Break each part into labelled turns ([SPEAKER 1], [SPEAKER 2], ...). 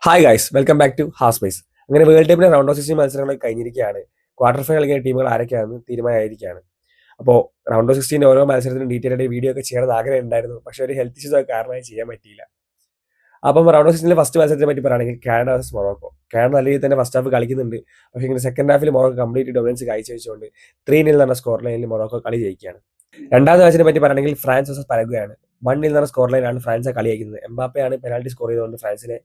[SPEAKER 1] Hi guys, welcome back to ha space. അങ്ങനെ വേൾഡ് കപ്പിലെ റൗണ്ട് ഓഫ് 16 മത്സരങ്ങൾ കഴിഞ്ഞിരിക്കുകയാണ്. ക്വാർട്ടർ ഫൈനൽ കളിക്കുന്ന ടീമുകൾ ആരൊക്കെയാണെന്ന് തീരുമാനമായിരിക്കുകയാണ്. അപ്പോൾ റൗണ്ട് ഓഫ് 16 ഓരോ മത്സരത്തിനും ഡീറ്റെയിൽ ആയിട്ട് വീഡിയോ ഒക്കെ ചെയ്യണമെന്ന് ആഗ്രഹം ഉണ്ടായിരുന്നു. പക്ഷേ ഒരു ഹെൽത്ത് ഇഷ്യൂസ് കാരണമായി ചെയ്യാൻ പറ്റിയില്ല. അപ്പം റൗണ്ട് ഓഫ് 16 ഫസ്റ്റ് മത്സരത്തെ പറ്റി പറയുകയാണെങ്കിൽ കാനഡ വേഴ്സസ് മൊറോക്കോ. കാനഡ നല്ല രീതിയിൽ തന്നെ ഫസ്റ്റ് ഹാഫ് കളിക്കുന്നുണ്ട്. പക്ഷേ ഇങ്ങനെ സെക്കൻഡ് ഹാഫിൽ മൊറോക്കോ കംപ്ലീറ്റ് ഡൊമിനൻസ് കാഴ്ചവെച്ചുകൊണ്ട് 3-0 എന്ന സ്കോർ ലൈനിൽ മൊറോക്കോ കളി ജയിക്കുകയാണ്. രണ്ടാമത്തെ മാച്ചിനെ പറ്റി പറയുകയാണെങ്കിൽ ഫ്രാൻസ് വേഴ്സസ് പരഗ്വയാണ്. 1-0 എന്ന സ്കോർ ലൈനാണ് ഫ്രാൻസ് കളി അയക്കുന്നത്. എംബാപ്പയാണ് പെനാൽറ്റി സ്കോർ ചെയ്തുകൊണ്ട് ഫ്രാൻസിനെ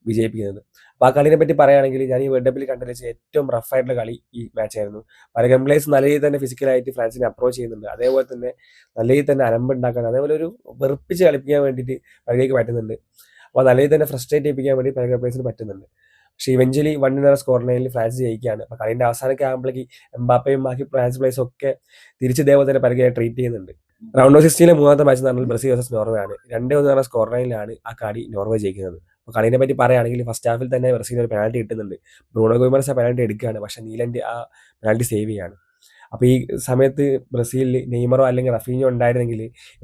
[SPEAKER 1] വിജയിപ്പിക്കുന്നത്. അപ്പോൾ ആ കളിനെ പറ്റി പറയുകയാണെങ്കിൽ ഞാൻ ഈ വേൾഡ് കപ്പിൽ കണ്ടതിൽ ഏറ്റവും റഫായിട്ടുള്ള കളി ഈ മാച്ചായിരുന്നു. പരഗൻ പ്ലേയേഴ്സ് നല്ല രീതിയിൽ തന്നെ ഫിസിക്കലായിട്ട് ഫ്രാൻസിനെ അപ്രോച്ച് ചെയ്യുന്നുണ്ട്. അതേപോലെ തന്നെ നല്ല രീതിയിൽ തന്നെ അലമ്പുണ്ടാക്കാൻ, അതേപോലെ ഒരു വെറുപ്പിച്ച് കളിപ്പിക്കാൻ വേണ്ടിയിട്ട് പരഗയ്ക്ക് പറ്റുന്നുണ്ട്. അപ്പോൾ നല്ല രീതിയിൽ തന്നെ ഫ്രസ്ട്രേറ്റ് ചെയ്യിപ്പിക്കാൻ വേണ്ടി പരഗൻ പ്ലേയേഴ്സിന് പറ്റുന്നുണ്ട്. പക്ഷേ ഇവഞ്ച്വലി 1-0 എന്ന സ്കോർ ലൈനിൽ ഫ്രാൻസ് ജയിക്കുകയാണ്. അപ്പോൾ കളിൻ്റെ അവസാനമൊക്കെ ആകുമ്പോഴേക്ക് എംബാപ്പയും ബാക്കി ഫ്രാൻസ് പ്ലേയേഴ്സും ഒക്കെ തിരിച്ച് ഇതേപോലെ തന്നെ പരഗയെ ട്രീറ്റ് ചെയ്യുന്നുണ്ട്. റൗണ്ട് ഓഫ് 16 മൂന്നാമത്തെ മാച്ച് എന്ന് പറഞ്ഞാൽ ബ്രസീൽ വേഴ്സസ് നോർവേ ആണ്. 2-1 എന്ന സ്കോർ ലൈനിലാണ് ആ കളി നോർവേ ജയിക്കുന്നത്. അപ്പോൾ കളിനെ പറ്റി പറയുകയാണെങ്കിൽ ഫസ്റ്റ് ഹാഫിൽ തന്നെ ബ്രസീലിന് ഒരു പെനാൽറ്റി കിട്ടുന്നുണ്ട്. ബ്രൂണോ ഗോമസ് ആ പെനാൽറ്റി എടുക്കുകയാണ്. പക്ഷേ നീലൻ്റെ ആ പെനാൽറ്റി സേവ് ചെയ്യുകയാണ്. അപ്പോൾ ഈ സമയത്ത് ബ്രസീലിൽ നെയ്മറോ അല്ലെങ്കിൽ റഫീഞ്ഞോ ഉണ്ടായിരുന്നെങ്കിൽ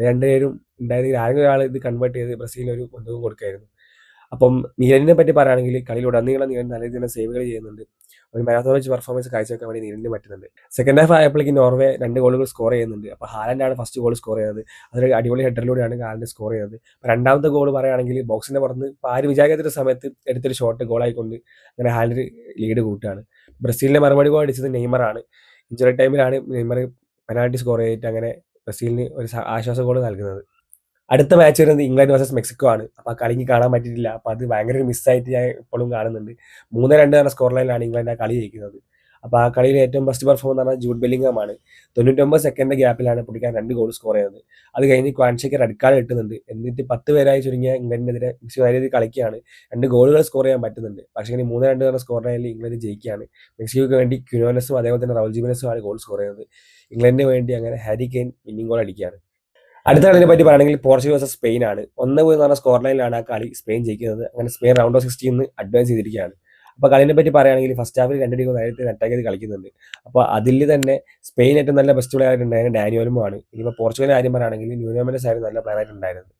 [SPEAKER 1] രണ്ടുപേരും ഉണ്ടായിരുന്നെങ്കിൽ ആരെങ്കിലും ഒരാൾ ഇത് കൺവേർട്ട് ചെയ്ത് ബ്രസീലിന് ഒരു ഒന്നും കൊടുക്കുമായിരുന്നു. അപ്പം നീലനെ പറ്റി പറയുകയാണെങ്കിൽ കളിയിലുടനീളം നീലൻ നല്ല രീതിയിൽ സേവുകൾ ചെയ്യുന്നുണ്ട്. ഒരു man of the match performance കാഴ്ചവെക്കാൻ വേണ്ടി നീലന് പറ്റുന്നുണ്ട്. സെക്കൻഡ് ഹാഫ് ആയപ്പോഴേക്കും നോർവേ 2 ഗോളുകൾ സ്കോർ ചെയ്യുന്നുണ്ട്. അപ്പോൾ ഹാലൻഡാണ് ഫസ്റ്റ് ഗോൾ സ്കോർ ചെയ്യുന്നത്. അതൊരു അടിപൊളി ഹെഡറിലൂടെയാണ് ഹാലൻഡ് സ്കോർ ചെയ്യുന്നത്. രണ്ടാമത്തെ ഗോൾ പറയുകയാണെങ്കിൽ ബോക്സിൻ്റെ പുറത്ത് ഇപ്പോൾ ആരും വിചാരിക്കാത്തൊരു സമയത്ത് എടുത്തൊരു ഷോട്ട് ഗോളായിക്കൊണ്ട് അങ്ങനെ ഹാലൻഡ് ലീഡ് കൂട്ടുകയാണ്. ബ്രസീലിൻ്റെ മറുപടി ഗോൾ അടിച്ചത് നെയ്മറാണ്. ഇഞ്ചുറി ടൈമിലാണ് നെയ്മർ പെനാൽറ്റി സ്കോർ ചെയ്തിട്ട് അങ്ങനെ ബ്രസീലിന് ഒരു ആശ്വാസ ഗോൾ നൽകുന്നത്. അടുത്ത മാച്ച് വരുന്നത് ഇംഗ്ലണ്ട് വേഴ്സസ് മെക്സിക്കോ ആണ്. അപ്പോൾ ആ കളിക്ക് കാണാൻ പറ്റിയിട്ടില്ല. അപ്പോൾ അത് ഭയങ്കര ഒരു മിസ്സായിട്ട് ഞാൻ ഇപ്പോഴും കാണുന്നുണ്ട്. 3-2 എന്ന സ്കോർ ലൈനിലാണ് ഇംഗ്ലണ്ട് ആ കളി ജയിക്കുന്നത്. അപ്പോൾ ആ കളിയിൽ ഏറ്റവും ബെസ്റ്റ് പെർഫോമർ എന്ന് പറഞ്ഞാൽ ജൂഡ് ബെല്ലിംഗം ആണ്. 99 സെക്കൻഡ് ഗ്യാപ്പിലാണ് പുള്ളിക്കാൻ 2 ഗോൾ സ്കോർ ചെയ്യുന്നത്. അത് കഴിഞ്ഞ് ക്വാൻഷയ്ക്ക് റെഡ് കാർഡ് കിട്ടുന്നുണ്ട്. എന്നിട്ട് 10 പേരായി ചുരുങ്ങിയ ഇംഗ്ലണ്ടിനെതിരെ മെക്സിക്കോ നല്ല രീതിയിൽ കളിക്കുകയാണ്. 2 ഗോളുകൾ സ്കോർ ചെയ്യാൻ പറ്റുന്നുണ്ട്. പക്ഷേ ഇങ്ങനെ 3-2 എന്ന സ്കോർ ലൈനിൽ ഇംഗ്ലണ്ട് ജയിക്കുകയാണ്. മെക്സിക്കോയ്ക്ക് വേണ്ടി ക്വിനോനസും അതേപോലെ തന്നെ റൗൾ ജിമെനസും ആണ് ഗോൾ സ്കോർ ചെയ്യുന്നത്. ഇംഗ്ലണ്ടിന് വേണ്ടി അങ്ങനെ ഹാരി കെയ്ൻ വിന്നിംഗ് ഗോൾ അടിക്കുകയാണ്. അടുത്ത കളിനെ പറ്റി പറയുകയാണെങ്കിൽ പോർച്ചുഗൽ വേഴ്സസ് സ്പെയിൻ ആണ്. 1-0 എന്ന് പറഞ്ഞ സ്കോർ ലൈനിലാണ് ആ കളി സ്പെയിൻ ജയിക്കുന്നത്. അങ്ങനെ സ്പെയിൻ റൗണ്ട് ഓഫ് 16 അഡ്വാൻസ് ചെയ്തിരിക്കുകയാണ്. അപ്പോൾ കളിനെ പറ്റി പറയുകയാണെങ്കിൽ ഫസ്റ്റ് ഹാഫിൽ 2 ടീം നേരത്തെ അറ്റാക്ക് ചെയ്ത് കളിക്കുന്നുണ്ട്. അപ്പോൾ അതിൽ തന്നെ സ്പെയിൻ ഏറ്റവും നല്ല ബെസ്റ്റ് പ്ലെയർ ആയിട്ടുണ്ടായിരുന്നത് ഡാനിയോലുമോ ആണ്. ഇനിയിപ്പോൾ പോർച്ചുഗലിൻ്റെ കാര്യം പറയുകയാണെങ്കിൽ ന്യൂനോ മെൻഡസ് ആയിരുന്നു നല്ല പ്ലെയർ ആയിട്ടുണ്ടായിരുന്നത്.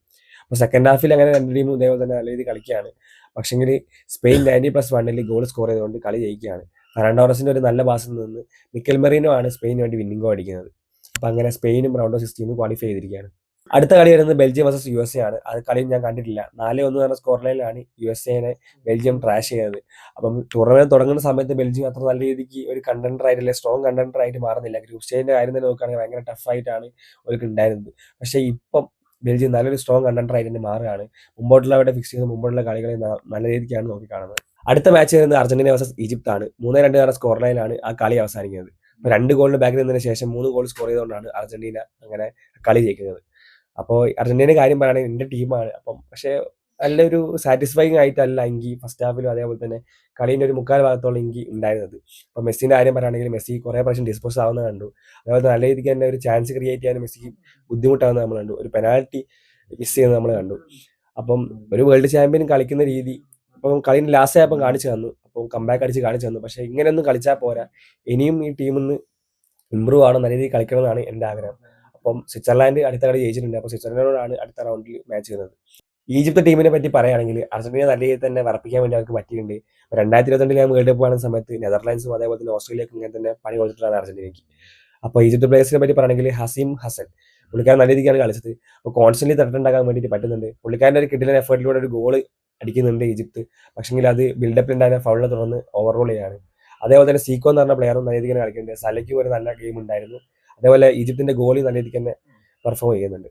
[SPEAKER 1] അപ്പോൾ സെക്കൻഡ് ഹാഫിൽ അങ്ങനെ 2 ടീമും ഇതേപോലെ തന്നെ നല്ല രീതിയിൽ കളിക്കുകയാണ്. പക്ഷേങ്കിൽ സ്പെയിൻ 90+1 ഗോൾ സ്കോർ ചെയ്തുകൊണ്ട് കളി ജയിക്കുകയാണ്. ഫെർണാണ്ടോ ടോറസിൻ്റെ ഒരു നല്ല പാസിൽ നിന്ന് മിക്കൽ മെറീനോ ആണ് സ്പെയിന് വേണ്ടി വിന്നിംഗ് ഗോൾ അടിക്കുന്നത്. അപ്പോൾ അങ്ങനെ സ്പെയിനും റൗണ്ട് ഓഫ് 16 ക്വാളിഫൈ ചെയ്തിരിക്കുകയാണ്. അടുത്ത കളി വരുന്നത് ബെൽജിയം വേഴ്സസ് USA ആണ്. അത് കളിയും ഞാൻ കണ്ടിട്ടില്ല. 4-1 എന്ന സ്കോർ ലൈനിലാണ് USA ബെൽജിയം ട്രാഷ് ചെയ്യുന്നത്. അപ്പം ടൂർണമെന്റ് തുടങ്ങുന്ന സമയത്ത് ബെൽജിയം അത്ര നല്ല രീതിക്ക് ഒരു കണ്ടൻഡർ ആയിട്ടില്ല, സ്ട്രോങ് കണ്ടൻഡർ ആയിട്ട് മാറുന്നില്ല. ഗ്രൂപ്പ് സ്റ്റേജിന്റെ കാര്യം തന്നെ നോക്കുകയാണെങ്കിൽ ഭയങ്കര ടഫായിട്ടാണ് അവർക്ക് ഉണ്ടായിരുന്നത്. പക്ഷേ ഇപ്പം ബെൽജിയം നല്ലൊരു സ്ട്രോങ് കണ്ടൻഡർ ആയിട്ട് തന്നെ മാറുകയാണ്. മുമ്പോട്ടുള്ള അവരുടെ ഫിക്സ് ചെയ്യുന്ന മുമ്പോട്ടുള്ള കളികളെ നല്ല രീതിക്കാണ് നോക്കിക്കാണുന്നത്. അടുത്ത മാച്ച് വരുന്നത് അർജന്റീന വേഴ്സസ് ഈജിപ്ത് ആണ്. 3-2 എന്ന സ്കോർ ലൈനിലാണ് ആ കളി അവസാനിക്കുന്നത്. അപ്പോൾ 2 ഗോളിന് ബാക്കിൽ നിന്നതിന് ശേഷം 3 ഗോൾ സ്കോർ ചെയ്തുകൊണ്ടാണ് അർജന്റീന അങ്ങനെ കളി ജയിക്കുന്നത്. അപ്പോൾ അർജന്റീനയുടെ കാര്യം പറയുകയാണെങ്കിൽ എൻ്റെ ടീമാണ്. അപ്പം പക്ഷേ നല്ലൊരു സാറ്റിസ്ഫൈങ് ആയിട്ടല്ല എങ്കിൽ ഫസ്റ്റ് ഹാഫിലും അതേപോലെ തന്നെ കളീൻ്റെ ഒരു മുക്കാൽ ഭാഗത്തോളം എനിക്ക് ഉണ്ടായിരുന്നത്. അപ്പോൾ മെസ്സിൻ്റെ കാര്യം പറയുകയാണെങ്കിൽ മെസ്സി കുറേ പ്രാവശ്യം ഡിസ്പോസ് ആവുന്നത് കണ്ടു. അതേപോലെ നല്ല രീതിക്ക് തന്നെ ഒരു ചാൻസ് ക്രിയേറ്റ് ചെയ്യാൻ മെസ്സിക്ക് ബുദ്ധിമുട്ടാവുന്നത് നമ്മൾ കണ്ടു. ഒരു പെനാൽറ്റി മിസ് ചെയ്യുന്നത് നമ്മൾ കണ്ടു. അപ്പം ഒരു വേൾഡ് ചാമ്പ്യൻ കളിക്കുന്ന രീതി അപ്പം കളീൻ്റെ ലാസ്റ്റ് ആയപ്പം കാണിച്ചു തന്നു. അപ്പം കംബാക്ക് അടിച്ച് കാണിച്ചു തന്നു. പക്ഷേ ഇങ്ങനെയൊന്നും കളിച്ചാൽ പോരാ. ഇനിയും ഈ ടീമിൽ നിന്ന് ഇമ്പ്രൂവ് ആവണം, നല്ല രീതിയിൽ കളിക്കണമെന്നാണ് എൻ്റെ ആഗ്രഹം. അപ്പം സ്വിറ്റ്സർലാൻഡ് അടുത്ത കളി ജയിച്ചിട്ടുണ്ട്. അപ്പോൾ സ്വിറ്റ്സർലാൻഡിനോടാണ് അടുത്ത റൗണ്ടിൽ മാച്ച് ചെയ്യുന്നത്. ഈജിപ്ത് ടീമിനെ പറ്റി പറയുകയാണെങ്കിൽ അർജന്റീന നല്ല രീതിയിൽ തന്നെ വിറപ്പിക്കാൻ വേണ്ടി അവർക്ക് പറ്റിയിട്ടുണ്ട്. 2022 ഞാൻ വേൾഡ് കപ്പ് കാണുന്ന സമയത്ത് നെതർലാൻഡ്സും അതേപോലെ തന്നെ ഓസ്ട്രേലിയക്കും ഇങ്ങനെ തന്നെ പണി കൊടുത്തിട്ടാണ് അർജന്റീനയ്ക്ക്. അപ്പോൾ ഈജിപ്ത് പ്ലേയേഴ്സിനെ പറ്റി പറയുകയാണെങ്കിൽ ഹസീം ഹസൻ പുള്ളിക്കാരൻ നല്ല രീതിക്കാണ് കളിച്ചത്. അപ്പോൾ കോൺസ്റ്റന്റ്ലി ത്രെട്ടുണ്ടാക്കാൻ വേണ്ടിയിട്ട് പറ്റുന്നുണ്ട്. പുള്ളിക്കാരൻ്റെ ഒരു കിടിലൻ എഫേർട്ടിലൂടെ ഒരു ഗോൾ അടിക്കുന്നുണ്ട് ഈജിപ്ത്. പക്ഷേങ്കിൽ അത് ബിൽഡപ്പിലുണ്ടായ ഫൗളിനെ തുടർന്ന് ഓവർറോൾ ചെയ്യാണ്. അതേപോലെ തന്നെ സീക്കോ എന്ന് പറഞ്ഞ പ്ലെയറും നല്ല രീതിക്ക് കളിക്കുന്നുണ്ട്. സലയ്ക്കും ഒരു നല്ല ഗെയിം ഉണ്ടായിരുന്നു. അതേപോലെ ഈജിപ്തിന്റെ ഗോളി നല്ല രീതിക്ക് തന്നെ പെർഫോം ചെയ്യുന്നുണ്ട്.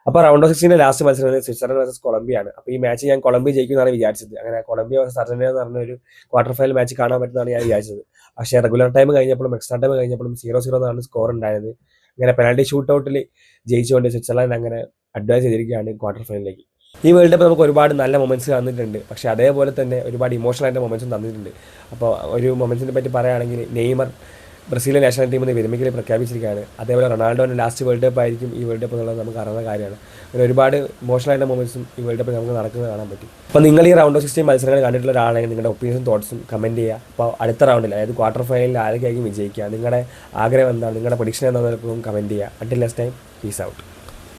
[SPEAKER 1] അപ്പോൾ റൗണ്ട് ഓഫ് 16 ലാസ്റ്റ് മത്സരം സ്വിറ്റ്സർലൻഡ് വേഴ്സസ് കൊളംബിയ ആണ്. അപ്പോൾ ഈ മാച്ച് ഞാൻ കൊളംബിയ ജയിക്കുമെന്നാണ് വിചാരിച്ചത്. അങ്ങനെ കൊളംബിയ വേഴ്സസ് അർജന്റീന എന്ന് പറഞ്ഞൊരു ക്വാർട്ടർ ഫൈനൽ മാച്ച് കാണാൻ പറ്റുന്നതാണ് ഞാൻ വിചാരിച്ചത്. പക്ഷേ റെഗുലർ ടൈം കഴിഞ്ഞപ്പോഴും എക്സ്ട്രാ ടൈം കഴിഞ്ഞപ്പോഴും 0-0 എന്നാണ് സ്കോർ ഉണ്ടായത്. അങ്ങനെ പെനാൽറ്റി ഷൂട്ടൗട്ടിൽ ജയിച്ചുകൊണ്ട് സ്വിറ്റ്സർലൻഡ് അങ്ങനെ അഡ്വാൻസ് ചെയ്തിരിക്കുകയാണ് ക്വാർട്ടർ ഫൈനലിലേക്ക്. ഈ വേൾഡ് കപ്പ് നമുക്ക് ഒരുപാട് നല്ല മൊമെന്റ്സ് തന്നിട്ടുണ്ട്. പക്ഷേ അതേപോലെ തന്നെ ഒരുപാട് ഇമോഷണൽ ആയിട്ട് മൊമെന്റ്സും തന്നിട്ടുണ്ട്. അപ്പോൾ ഒരു മൊമെന്റ്സിനെ പറ്റി പറയുകയാണെങ്കിൽ നെയ്മർ ബ്രസീലിയൻ നാഷണൽ ടീമിൽ നിന്ന് വിരമിക്കൽ പ്രഖ്യാപിച്ചിരിക്കുകയാണ്. അതേപോലെ റൊണാൾഡോൻ്റെ ലാസ്റ്റ് വേൾഡ് കപ്പ് ആയിരിക്കും ഈ വേൾഡ് കപ്പ് എന്നുള്ളത് നമുക്ക് അറിയുന്ന കാര്യമാണ്. അങ്ങനെ ഒരുപാട് ഇമോഷണൽ മൊമെന്റ്സും ഈ വേൾഡ് കപ്പ് നമുക്ക് നടക്കുന്നത് കാണാൻ പറ്റും. അപ്പോൾ നിങ്ങൾ ഈ റൗണ്ട് ഓഫ് 16 മത്സരങ്ങൾ കണ്ടിട്ടുള്ള ഒരാളാണെങ്കിൽ നിങ്ങളുടെ ഒപ്പീനിയനും തോട്ട്സും കമൻറ്റ് ചെയ്യുക. അപ്പോൾ അടുത്ത റൗണ്ടിൽ അതായത് ക്വാർട്ടർ ഫൈനലിൽ ആരൊക്കെയായിരിക്കും വിജയിക്കുക, നിങ്ങളുടെ ആഗ്രഹം എന്താണ്, നിങ്ങളുടെ പ്രഡിക്ഷൻ എന്താണെന്ന് കമൻറ്റ് ചെയ്യുക. Until next time, peace out.